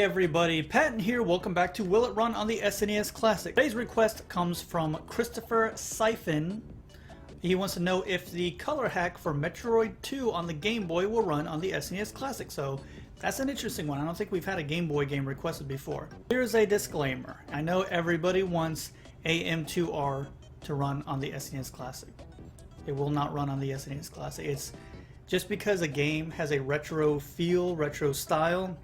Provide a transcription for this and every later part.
Hey everybody, Patton here. Welcome back to Will It Run on the SNES Classic. Today's request comes from Christopher Seifen. He wants to know if the color hack for Metroid 2 on the Game Boy will run on the SNES Classic. So that's an interesting one. I don't think we've had a Game Boy game requested before. Here's a disclaimer. I know everybody wants AM2R to run on the SNES Classic. It will not run on the SNES Classic. It's just because a game has a retro feel, retro style,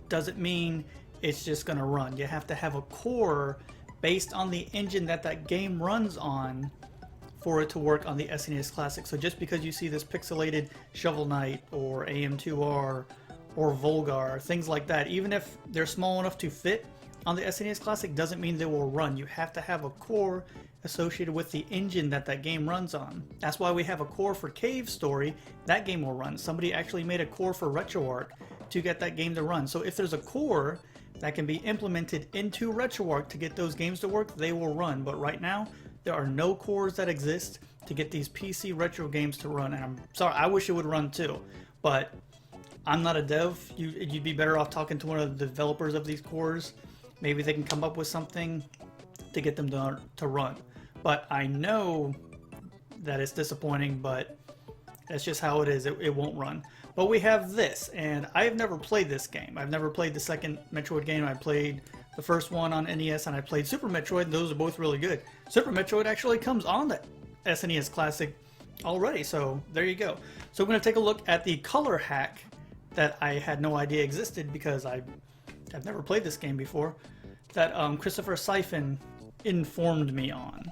doesn't mean it's just going to run. You have to have a core based on the engine that that game runs on for it to work on the SNES Classic. So just because you see this pixelated Shovel Knight or AM2R or Volgar, things like that, even if they're small enough to fit on the SNES Classic, doesn't mean they will run. You have to have a core associated with the engine that that game runs on. That's why we have a core for Cave Story. That game will run. Somebody actually made a core for RetroArch to get that game to run. So if there's a core that can be implemented into RetroArch to get those games to work, they will run. But right now, there are no cores that exist to get these PC retro games to run. And I'm sorry, I wish it would run too, but I'm not a dev. You'd be better off talking to one of the developers of these cores. Maybe they can come up with something to get them to run. But I know that it's disappointing, but that's just how it is. It won't run. But we have this, and I have never played this game. I've never played the second Metroid game. I played the first one on NES, and I played Super Metroid, and those are both really good. Super Metroid actually comes on the SNES Classic already, so there you go. So we're going to take a look at the color hack that I had no idea existed because I've never played this game before, that Christopher Seifen informed me on.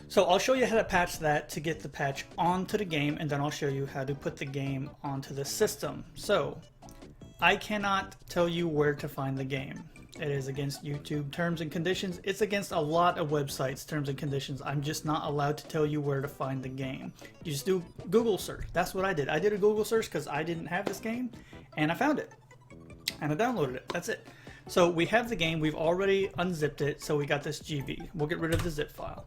So I'll show you how to patch that to get the patch onto the game, and then I'll show you how to put the game onto the system. So I cannot tell you where to find the game. It is against YouTube terms and conditions. It's against a lot of websites terms and conditions. I'm just not allowed to tell you where to find the game. You just do Google search. That's what I did. I did a Google search because I didn't have this game, and I found it and I downloaded it. That's it. So we have the game. We've already unzipped it, so we got this GV. We'll get rid of the zip file.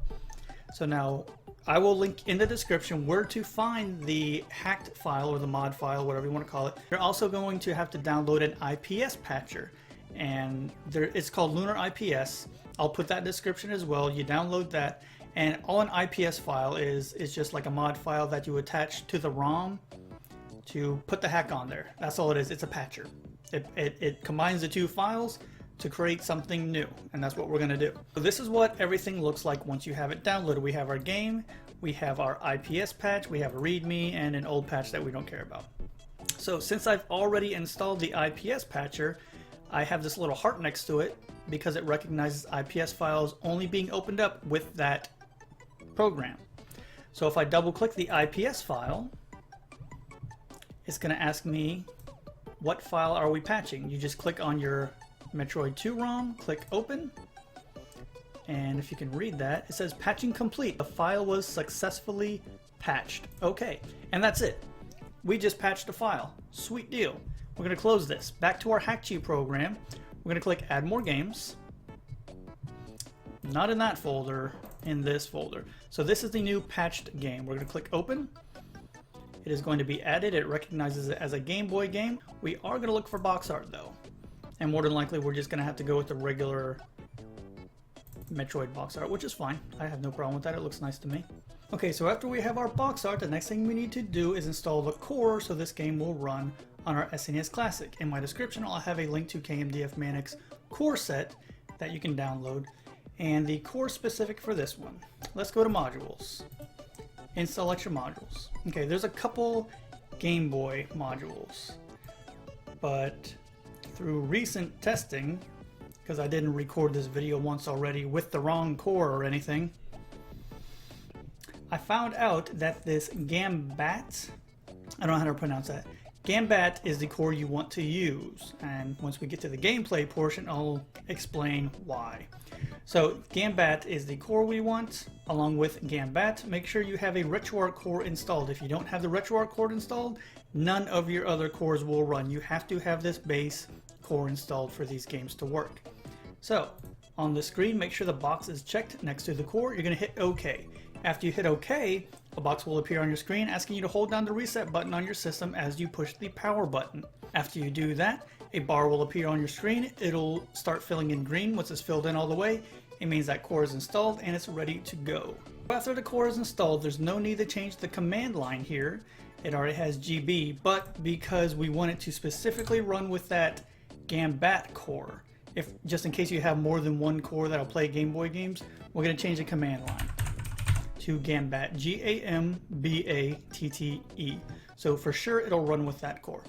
So now I will link in the description where to find the hacked file or the mod file, whatever you want to call it. You're also going to have to download an IPS patcher, and it's called Lunar IPS. I'll put that in the description as well. You download that, and all an IPS file is just like a mod file that you attach to the ROM to put the hack on there. That's all it is. It's a patcher. It combines the two files to create something new, and that's what we're going to do. So this is what everything looks like once you have it downloaded. We have our game, we have our IPS patch, we have a README, and an old patch that we don't care about. So since I've already installed the IPS patcher, I have this little heart next to it because it recognizes IPS files only being opened up with that program. So if I double click the IPS file, it's going to ask me, what file are we patching? You just click on your Metroid 2 ROM, click open, and if you can read that, it says patching complete. The file was successfully patched. Okay, and that's it. We just patched a file. Sweet deal. We're going to close this. Back to our Hakchi program. We're going to click add more games. Not in that folder, in this folder. So this is the new patched game. We're going to click open. It is going to be added. It recognizes it as a Game Boy game. We are going to look for box art though. And more than likely, we're just going to have to go with the regular Metroid box art, which is fine. I have no problem with that. It looks nice to me. Okay, so after we have our box art, the next thing we need to do is install the core so this game will run on our SNES Classic. In my description, I'll have a link to KMDF Manic's core set that you can download, and the core specific for this one. Let's go to modules. Install extra modules. Okay, there's a couple Game Boy modules, but through recent testing, because I didn't record this video once already with the wrong core or anything, I found out that this Gambat, I don't know how to pronounce that, Gambat is the core you want to use, and once we get to the gameplay portion, I'll explain why. So Gambat is the core we want, along with Gambat. Make sure you have a RetroArch core installed. If you don't have the RetroArch core installed, none of your other cores will run. You have to have this base core installed for these games to work. So on the screen, make sure the box is checked next to the core. You're going to hit OK. After you hit OK, a box will appear on your screen asking you to hold down the reset button on your system as you push the power button. After you do that, a bar will appear on your screen. It'll start filling in green. Once it's filled in all the way, it means that core is installed and it's ready to go. After the core is installed, there's no need to change the command line here. It already has GB, but because we want it to specifically run with that Gambat core, if just in case you have more than one core that'll play Game Boy games, we're going to change the command line to Gambat, G-A-M-B-A-T-T-E. So for sure it'll run with that core.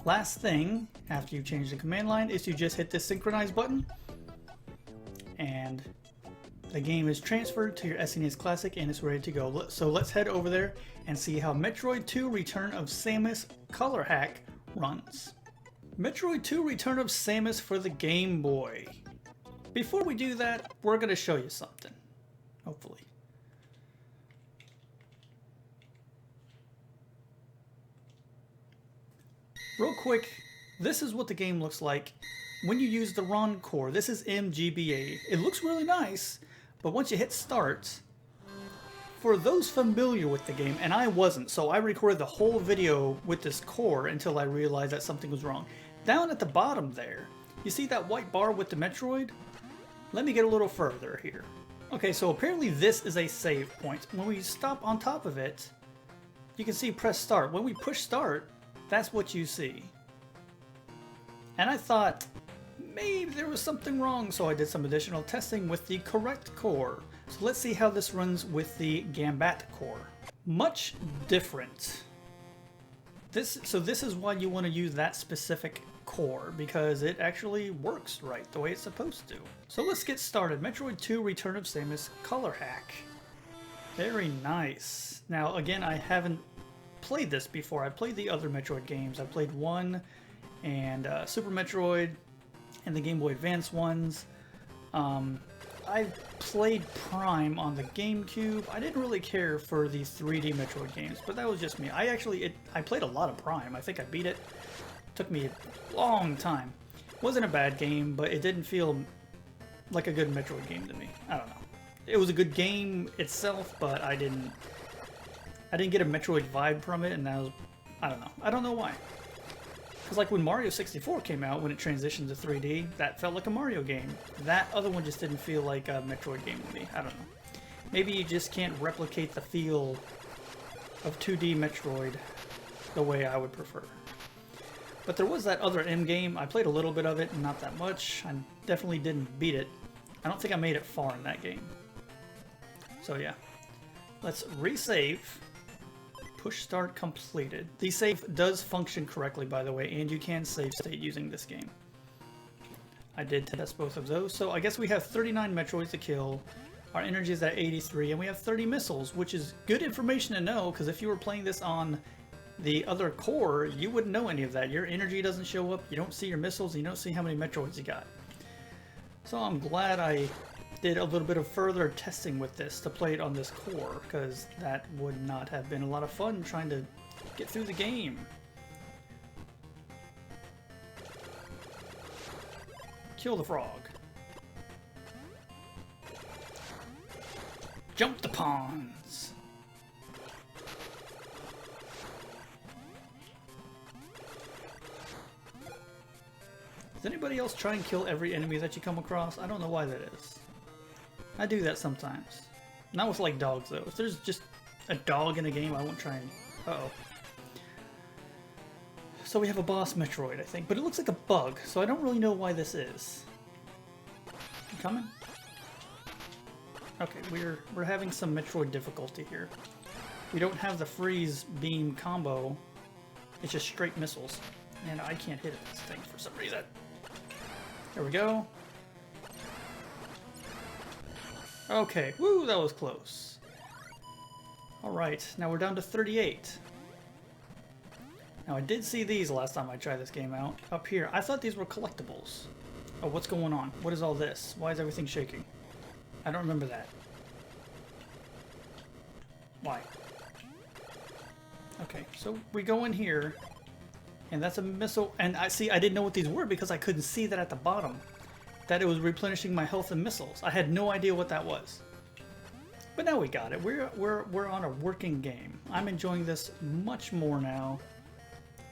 Last thing, after you change the command line, is to just hit this synchronize button, and the game is transferred to your SNES Classic and it's ready to go. So let's head over there and see how Metroid 2 Return of Samus color hack runs. Metroid 2 Return of Samus for the Game Boy. Before we do that, we're going to show you something. Hopefully. Real quick, this is what the game looks like when you use the ROM core. This is MGBA. It looks really nice, but once you hit start, for those familiar with the game, and I wasn't, so I recorded the whole video with this core until I realized that something was wrong. Down at the bottom there, you see that white bar with the Metroid? Let me get a little further here. Okay, so apparently this is a save point. When we stop on top of it, you can see press start. When we push start, that's what you see. And I thought maybe there was something wrong, so I did some additional testing with the correct core. So let's see how this runs with the Gambat core. Much different. This is why you want to use that specific core, because it actually works right the way it's supposed to. So let's get started. Metroid 2 Return of Samus color hack. Very nice. Now again, I haven't played this before. I played the other Metroid games. I played 1 and Super Metroid and the Game Boy Advance ones. I played Prime on the GameCube. I didn't really care for the 3D Metroid games, but that was just me. I played a lot of Prime. I think I beat it. Took me a long time. Wasn't a bad game, but it didn't feel like a good Metroid game to me. I don't know. It was a good game itself, but I didn't get a Metroid vibe from it, and that was, I don't know. I don't know why. Because like when Mario 64 came out, when it transitioned to 3D, that felt like a Mario game. That other one just didn't feel like a Metroid game to me. I don't know. Maybe you just can't replicate the feel of 2D Metroid the way I would prefer. But there was that other M game. I played a little bit of it, not that much. I definitely didn't beat it. I don't think I made it far in that game. So yeah. Let's resave. Push start completed. The save does function correctly, by the way, and you can save state using this game. I did test both of those, so I guess we have 39 Metroids to kill. Our energy is at 83, and we have 30 missiles, which is good information to know, because if you were playing this on the other core, you wouldn't know any of that. Your energy doesn't show up, you don't see your missiles, you don't see how many Metroids you got. So I'm glad I did a little bit of further testing with this to play it on this core, because that would not have been a lot of fun trying to get through the game. Kill the frog. Jump the ponds. Does anybody else try and kill every enemy that you come across? I don't know why that is. I do that sometimes. Not with like dogs though. If there's just a dog in a game, I won't try and... Uh-oh. So we have a boss Metroid, I think. But it looks like a bug, so I don't really know why this is. You coming? Okay, we're having some Metroid difficulty here. We don't have the freeze beam combo. It's just straight missiles. And I can't hit this thing for some reason. There we go. Okay, woo, that was close. Alright, now we're down to 38. Now I did see these last time I tried this game out. Up here, I thought these were collectibles. Oh, what's going on? What is all this? Why is everything shaking? I don't remember that. Why? Okay, so we go in here, and that's a missile, and I didn't know what these were because I couldn't see that at the bottom. That it was replenishing my health and missiles. I had no idea what that was. But now we got it. We're on a working game. I'm enjoying this much more now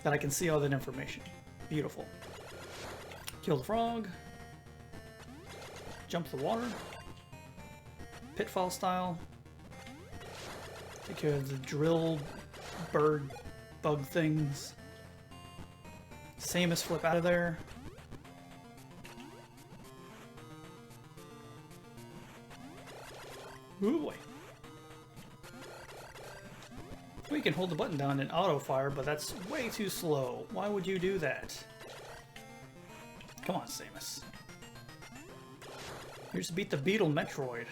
that I can see all that information. Beautiful. Kill the frog. Jump the water. Pitfall style. Take care of the drill bird bug things. Samus flip out of there. Ooh boy. We can hold the button down and auto fire, but that's way too slow. Why would you do that? Come on, Samus. Here's to beat the Beetle Metroid.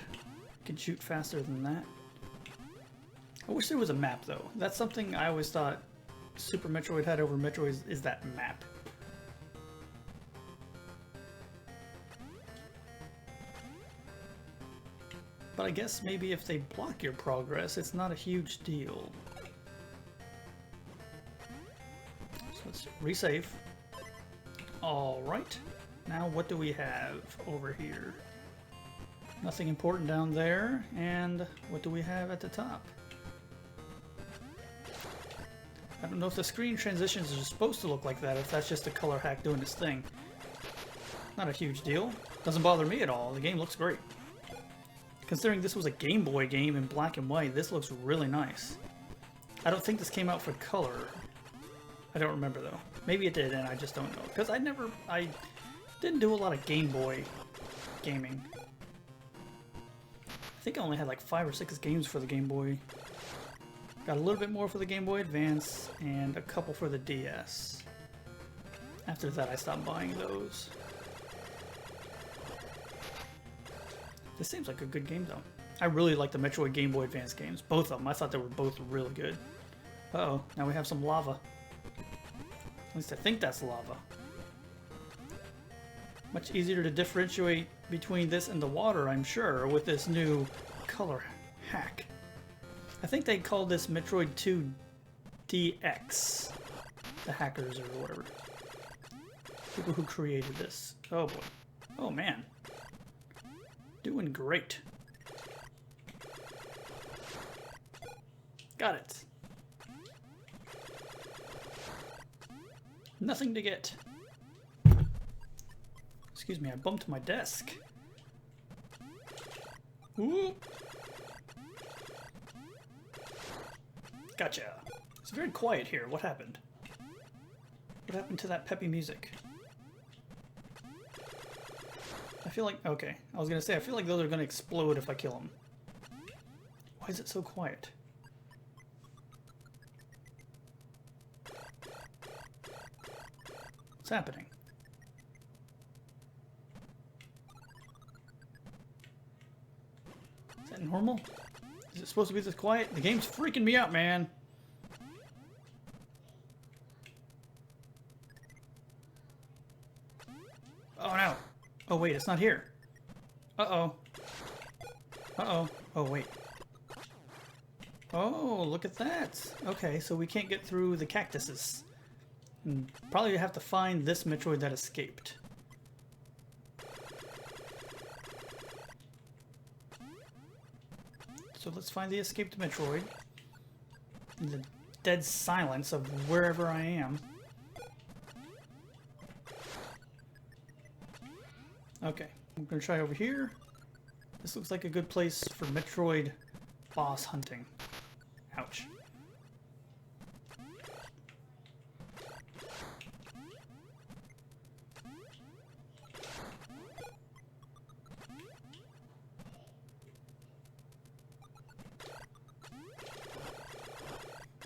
Can shoot faster than that. I wish there was a map though. That's something I always thought Super Metroid had over Metroid is that map. But I guess maybe if they block your progress, it's not a huge deal. So let's resave. Alright. Now what do we have over here? Nothing important down there. And what do we have at the top? I don't know if the screen transitions are supposed to look like that, if that's just a color hack doing its thing. Not a huge deal. Doesn't bother me at all. The game looks great. Considering this was a Game Boy game in black and white, this looks really nice. I don't think this came out for color. I don't remember though. Maybe it did and I just don't know. Because I didn't do a lot of Game Boy gaming. I think I only had like 5 or 6 games for the Game Boy. Got a little bit more for the Game Boy Advance and a couple for the DS. After that I stopped buying those. This seems like a good game though. I really like the Metroid Game Boy Advance games. Both of them. I thought they were both really good. Uh-oh, now we have some lava. At least I think that's lava. Much easier to differentiate between this and the water, I'm sure, with this new color hack. I think they called this Metroid 2 DX. The hackers or whatever. People who created this. Oh boy. Oh man. Doing great. Got it. Nothing to get. Excuse me, I bumped my desk. Ooh. Gotcha. It's very quiet here. What happened? What happened to that peppy music? I feel like... Okay, I was gonna say, I feel like those are gonna explode if I kill them. Why is it so quiet? What's happening? Is that normal? Is it supposed to be this quiet? The game's freaking me out, man. Oh no. Oh wait, it's not here. Uh-oh. Uh-oh. Oh wait. Oh, look at that. Okay, so we can't get through the cactuses. And probably have to find this Metroid that escaped. So let's find the escaped Metroid. In the dead silence of wherever I am. Okay, I'm gonna try over here. This looks like a good place for Metroid boss hunting. Ouch.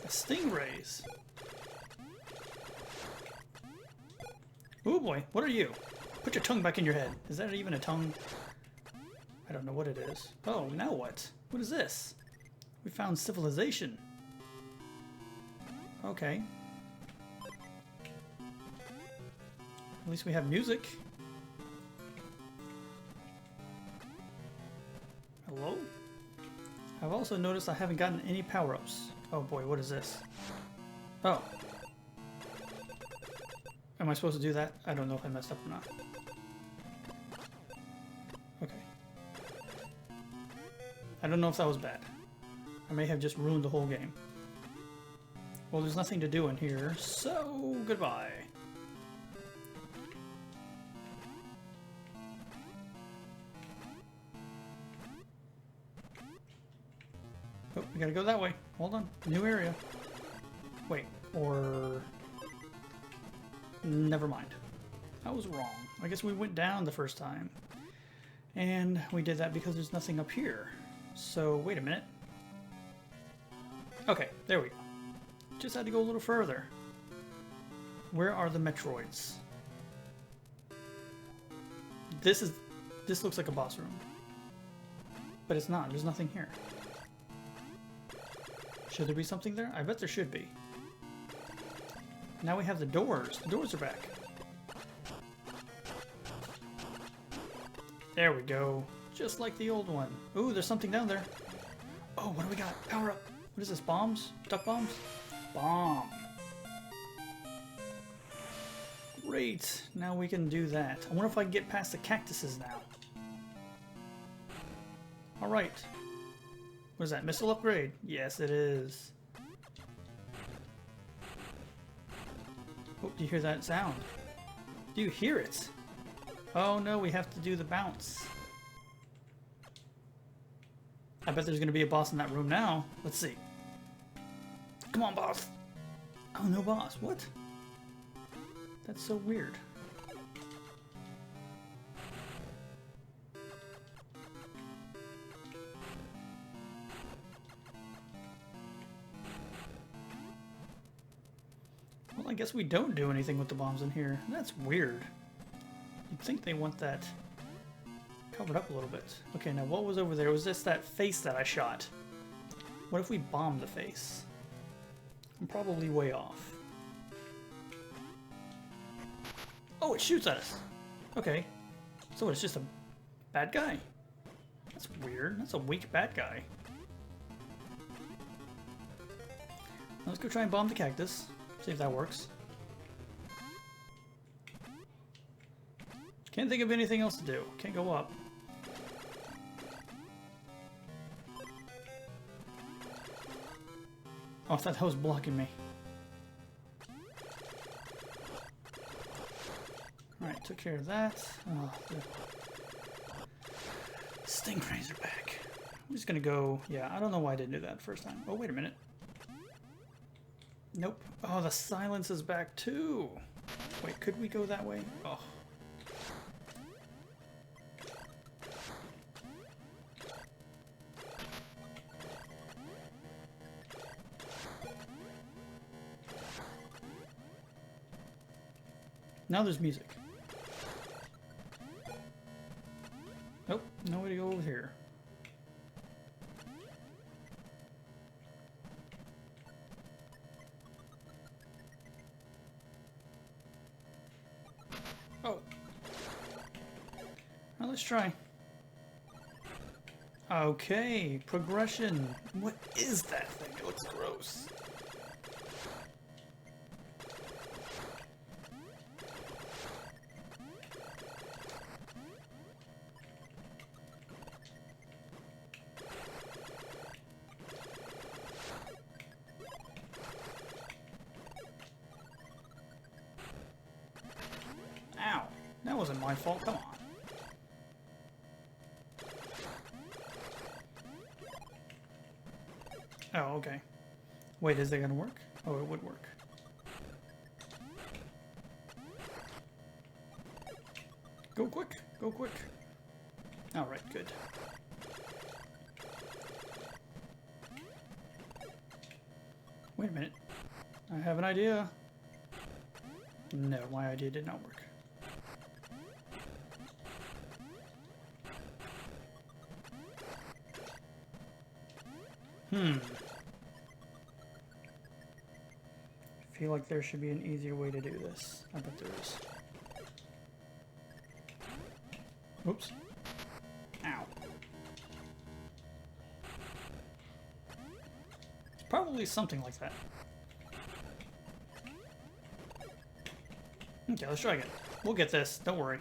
Stingrays. Oh boy, what are you? Put your tongue back in your head. Is that even a tongue? I don't know what it is. Oh, now what? What is this? We found civilization. Okay. At least we have music. Hello? I've also noticed I haven't gotten any power-ups. Oh boy, what is this? Oh. Am I supposed to do that? I don't know if I messed up or not. Okay. I don't know if that was bad. I may have just ruined the whole game. Well, there's nothing to do in here, so goodbye. Oh, we gotta go that way. Hold on. New area. Wait, or... Never mind. I was wrong. I guess we went down the first time. And we did that because there's nothing up here. So, wait a minute. Okay, there we go. Just had to go a little further. Where are the Metroids? This looks like a boss room. But it's not. There's nothing here. Should there be something there? I bet there should be. Now we have the doors. The doors are back. There we go. Just like the old one. Ooh, there's something down there. Oh, what do we got? Power up. What is this? Bombs? Duck bombs? Bomb. Great. Now we can do that. I wonder if I can get past the cactuses now. Alright. What is that? Missile upgrade? Yes, it is. Oh, do you hear that sound? Do you hear it? Oh no, we have to do the bounce. I bet there's going to be a boss in that room now. Let's see. Come on, boss. Oh, no boss. What? That's so weird. Well, I guess we don't do anything with the bombs in here. That's weird. You'd think they want that covered up a little bit. Okay, now what was over there? Was this that face that I shot? What if we bomb the face? I'm probably way off. Oh, it shoots at us. Okay. So it's just a bad guy. That's weird. That's a weak bad guy. Let's go try and bomb the cactus. See if that works. Can't think of anything else to do. Can't go up. Oh, I thought that was blocking me. Alright, took care of that. Oh, the stingrays are back. I'm just gonna go... Yeah, I don't know why I didn't do that the first time. Oh, wait a minute. Nope. Oh, the silence is back too. Wait, could we go that way? Oh. Now there's music. Nope, no way to go over here. Oh. Well, let's try. Okay, progression. What is that thing? It looks gross. Ow. That wasn't my fault. Come on. Oh, okay. Wait, is that gonna work? Oh, it would work. Go quick! Go quick! Alright, good. Wait a minute. I have an idea. No, my idea did not work. I feel like there should be an easier way to do this. I bet there is. Oops. Ow. Probably something like that. Okay, let's try again. We'll get this. Don't worry.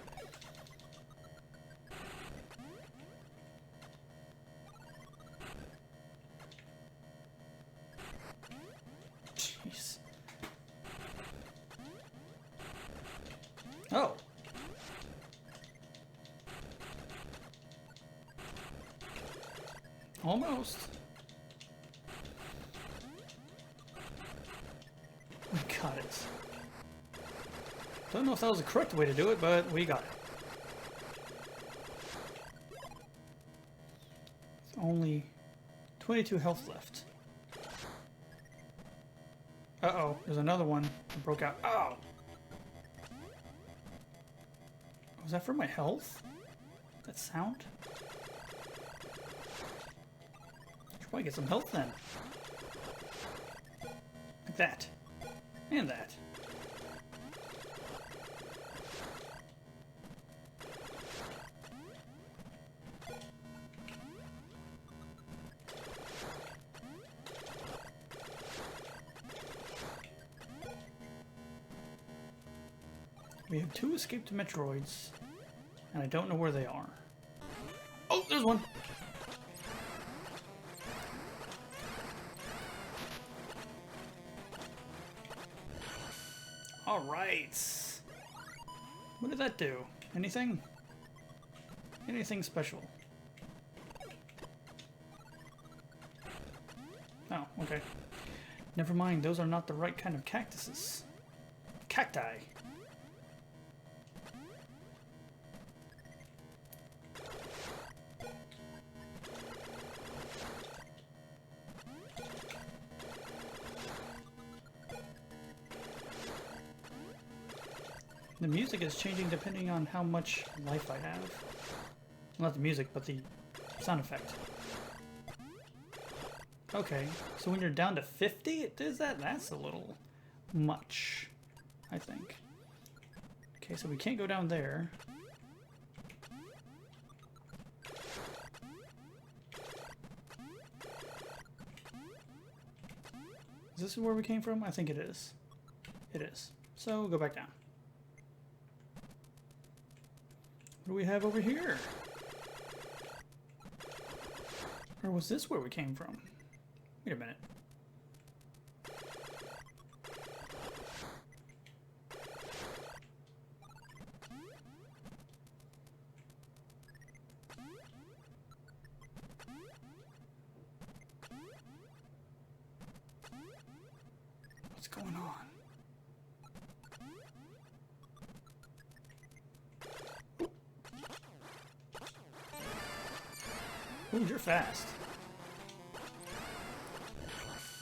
Jeez. Oh. Almost. got it. Don't know if that was the correct way to do it, but we got it. It's only 22 health left. Uh-oh, there's another one that broke out. Oh! Was that for my health? That sound? Should probably get some health then. Like that. And that. We have 2 escaped Metroids, and I don't know where they are. Oh, there's one! Alright! What did that do? Anything? Anything special? Oh, okay. Never mind, those are not the right kind of cactuses. Cacti! The music is changing depending on how much life I have. Not the music, but the sound effect. Okay, so when you're down to 50, it does that? That's a little much, I think. Okay, so we can't go down there. Is this where we came from? I think it is. It is. So we'll go back down. What do we have over here? Or was this where we came from? Wait a minute. What's going on? Ooh, you're fast.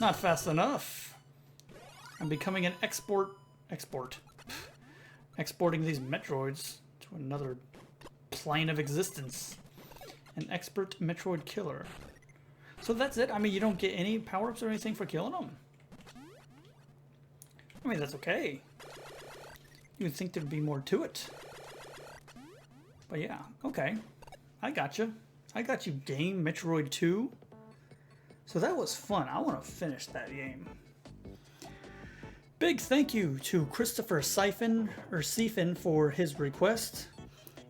Not fast enough. I'm becoming an exporting these Metroids to another plane of existence. An expert Metroid killer. So that's it? I mean, you don't get any power-ups or anything for killing them? I mean, that's okay. You would think there'd be more to it. But yeah, okay. I gotcha. I got you, game Metroid 2. So that was fun. I want to finish that game. Big thank you to Christopher Seifen for his request.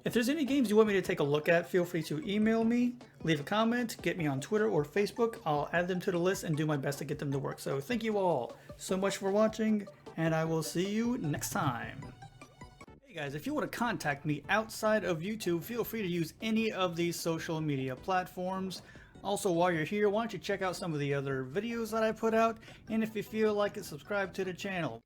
If there's any games you want me to take a look at, feel free to email me, leave a comment, get me on Twitter or Facebook. I'll add them to the list and do my best to get them to work. So thank you all so much for watching, and I will see you next time. Guys, if you want to contact me outside of YouTube, feel free to use any of these social media platforms. Also, while you're here, why don't you check out some of the other videos that I put out, and if you feel like it, subscribe to the channel.